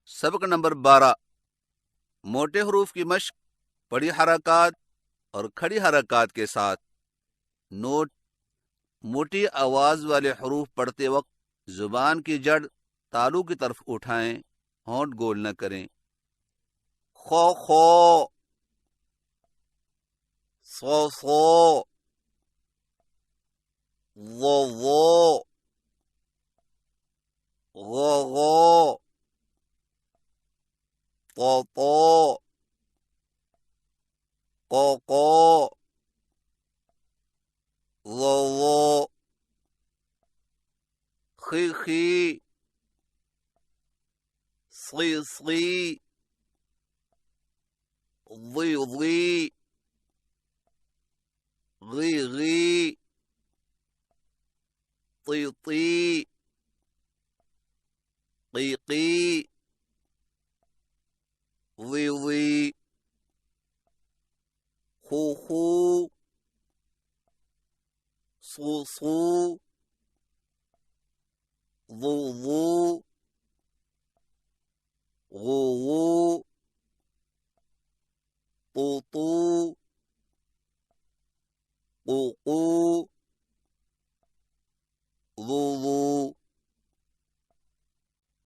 सबक नंबर 12। मोटे हरूफ की मश्क, बड़ी हरकत और खड़ी हरकत के साथ। नोट: मोटी आवाज वाले हरूफ पढ़ते वक्त जुबान की जड़ तालू की तरफ उठाएं, होंठ गोल न करें। खो खो, सो सो, वो, गो, तो, को, वो, खी, सी, वी, गी, ती, की, वी, खू, सू, वो, गू, तू, कू, लू,